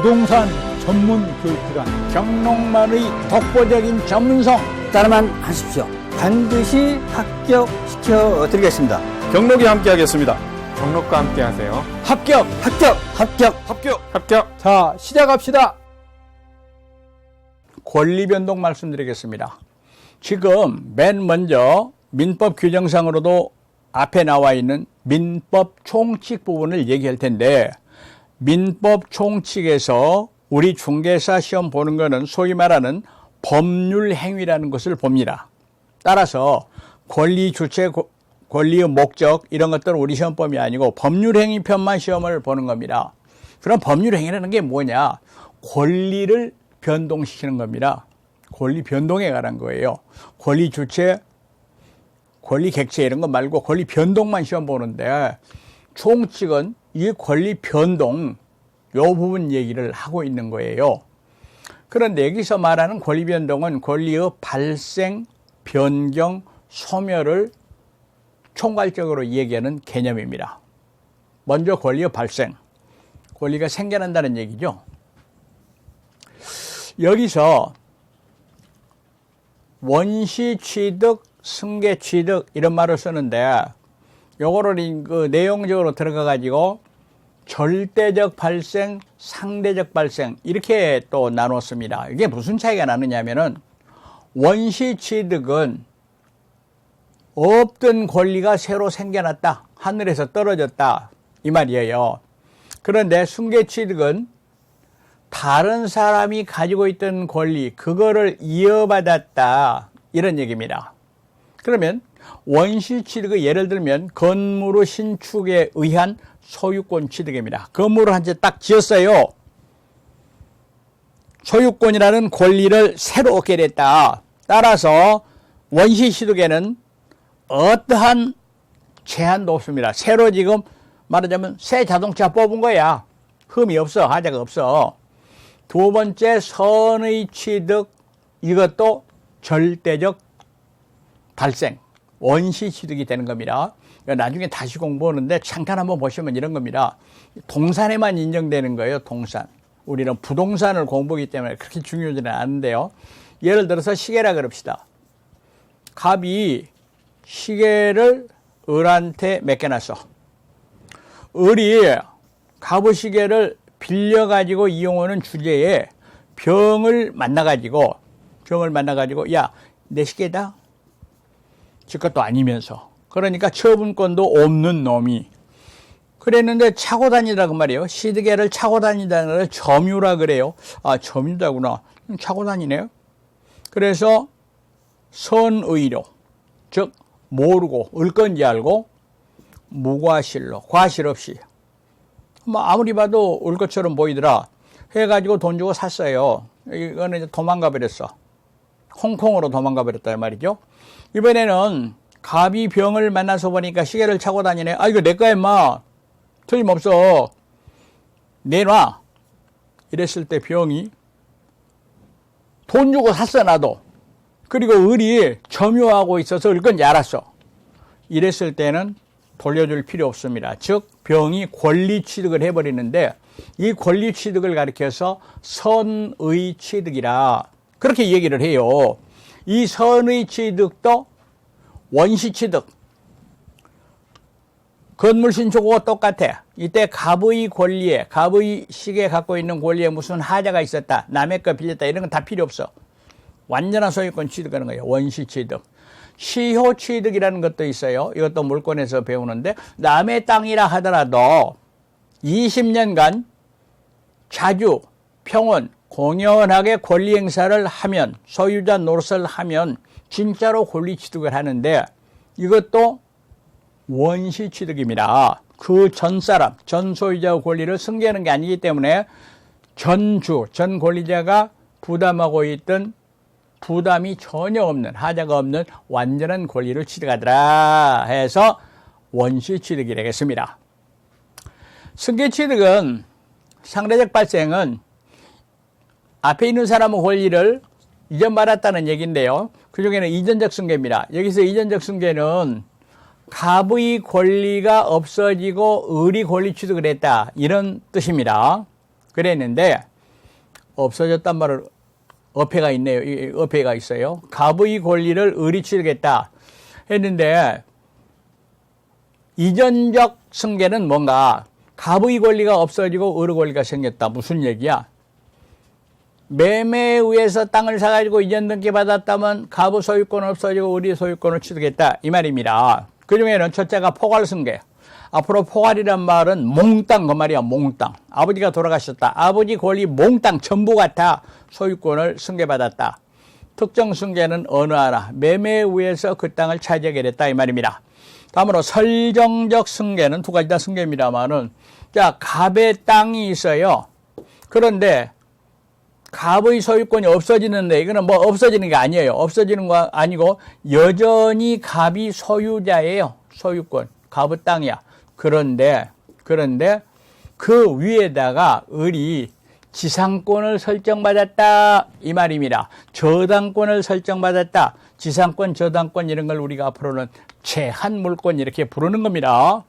부동산 전문 교육기관 경록만의 독보적인 전문성 따라만 하십시오. 반드시 합격시켜 드리겠습니다. 경록이 함께하겠습니다. 경록과 함께하세요. 합격! 합격. 자, 시작합시다. 권리 변동 말씀드리겠습니다. 지금 맨 먼저 민법 규정상으로도 앞에 나와 있는 민법 총칙 부분을 얘기할 텐데, 민법 총칙에서 우리 중개사 시험 보는 거는 소위 말하는 법률 행위라는 것을 봅니다. 따라서 권리 주체, 권리의 목적 이런 것들은 우리 시험범위 아니고 법률 행위 편만 시험을 보는 겁니다. 그럼 법률 행위라는 게 뭐냐? 권리를 변동시키는 겁니다. 권리 변동에 관한 거예요. 권리 주체, 권리 객체 이런 거 말고 권리 변동만 시험 보는데, 총칙은 이 권리 변동 요 부분 얘기를 하고 있는 거예요. 그런데 여기서 말하는 권리 변동은 권리의 발생, 변경, 소멸을 총괄적으로 얘기하는 개념입니다. 먼저 권리의 발생, 권리가 생겨난다는 얘기죠. 여기서 원시 취득, 승계 취득 이런 말을 쓰는데, 요거를 그 내용적으로 들어가 가지고 절대적 발생, 상대적 발생 이렇게 또 나눴습니다. 이게 무슨 차이가 나느냐면은, 원시 취득은 없던 권리가 새로 생겨났다, 하늘에서 떨어졌다 이 말이에요. 그런데 승계 취득은 다른 사람이 가지고 있던 권리, 그거를 이어받았다 이런 얘기입니다. 그러면 원시 취득의 예를 들면 건물의 신축에 의한 소유권 취득입니다. 건물을 한 채 딱 지었어요. 소유권이라는 권리를 새로 얻게 됐다. 따라서 원시 취득에는 어떠한 제한도 없습니다. 새로 지금 말하자면 새 자동차 뽑은 거야. 흠이 없어, 하자가 없어. 두 번째, 선의 취득, 이것도 절대적 발생, 원시 취득이 되는 겁니다. 나중에 다시 공부하는데 잠깐 한번 보시면 이런 겁니다. 동산에만 인정되는 거예요, 동산. 우리는 부동산을 공부하기 때문에 그렇게 중요하지는 않은데요. 예를 들어서 시계라 그럽시다. 갑이 시계를 을한테 맡겨놨어. 을이 갑의 시계를 빌려가지고 이용하는 주제에 병을 만나가지고, 야, 내 시계다? 지 것도 아니면서. 그러니까 처분권도 없는 놈이 그랬는데 차고 다니라고 말이에요. 시드개를 차고 다니다는 걸 점유라 그래요. 아, 점유다구나. 차고 다니네요. 그래서 선의로, 즉 모르고 을 건지 알고 무과실로, 과실 없이, 뭐 아무리 봐도 을 것처럼 보이더라 해가지고 돈 주고 샀어요. 이거는 이제 도망가 버렸어. 홍콩으로 도망가 버렸단 말이죠. 이번에는 갑이 병을 만나서 보니까 시계를 차고 다니네. 아, 이거 내 거야 임마, 틀림없어, 내놔 이랬을 때 병이 돈 주고 샀어 나도. 그리고 을이 점유하고 있어서 을 건지 알았어. 이랬을 때는 돌려줄 필요 없습니다. 즉 병이 권리 취득을 해버리는데, 이 권리 취득을 가리켜서 선의 취득이라 그렇게 얘기를 해요. 이 선의 취득도 원시 취득, 건물 신축하고 똑같아. 이때 갑의 권리에, 갑의 시계 갖고 있는 권리에 무슨 하자가 있었다, 남의 거 빌렸다, 이런 건 다 필요 없어. 완전한 소유권 취득하는 거예요, 원시 취득. 시효 취득이라는 것도 있어요. 이것도 물권에서 배우는데, 남의 땅이라 하더라도 20년간 자주, 평온, 공연하게 권리 행사를 하면, 소유자 노릇을 하면 진짜로 권리 취득을 하는데, 이것도 원시 취득입니다. 그 전 사람, 전 소유자의 권리를 승계하는 게 아니기 때문에 전주, 전 권리자가 부담하고 있던 부담이 전혀 없는, 하자가 없는 완전한 권리를 취득하더라 해서 원시 취득이 되겠습니다. 승계 취득은, 상대적 발생은 앞에 있는 사람의 권리를 잊어말았다는 얘기인데요. 그 중에는 이전적 승계입니다. 여기서 이전적 승계는 갑의 권리가 없어지고 을이 권리 취득을 했다, 이런 뜻입니다. 그랬는데 없어졌단 말을 어폐가 있네요. 이 어폐가 있어요. 갑의 권리를 을이 취득했다 했는데 이전적 승계는 뭔가 갑의 권리가 없어지고 을의 권리가 생겼다. 무슨 얘기야? 매매에 의해서 땅을 사가지고 이전 등기 받았다면 갑의 소유권은 없어지고 을의 소유권을 취득했다. 이 말입니다. 그 중에는 첫째가 포괄승계. 앞으로 포괄이란 말은 몽땅 그 말이야. 몽땅. 아버지가 돌아가셨다. 아버지 권리 몽땅 전부가 다 소유권을 승계받았다. 특정 승계는 어느 하나 매매에 의해서 그 땅을 차지하게 됐다. 이 말입니다. 다음으로 설정적 승계는 두 가지 다 승계입니다만은 자 갑의 땅이 있어요. 그런데 갑의 소유권이 없어지는데 이거는 뭐 없어지는 게 아니에요. 없어지는 거 아니고 여전히 갑이 소유자예요. 소유권. 갑의 땅이야. 그런데 그 위에다가 을이 지상권을 설정받았다 이 말입니다. 저당권을 설정받았다. 지상권, 저당권 이런 걸 우리가 앞으로는 제한 물권 이렇게 부르는 겁니다.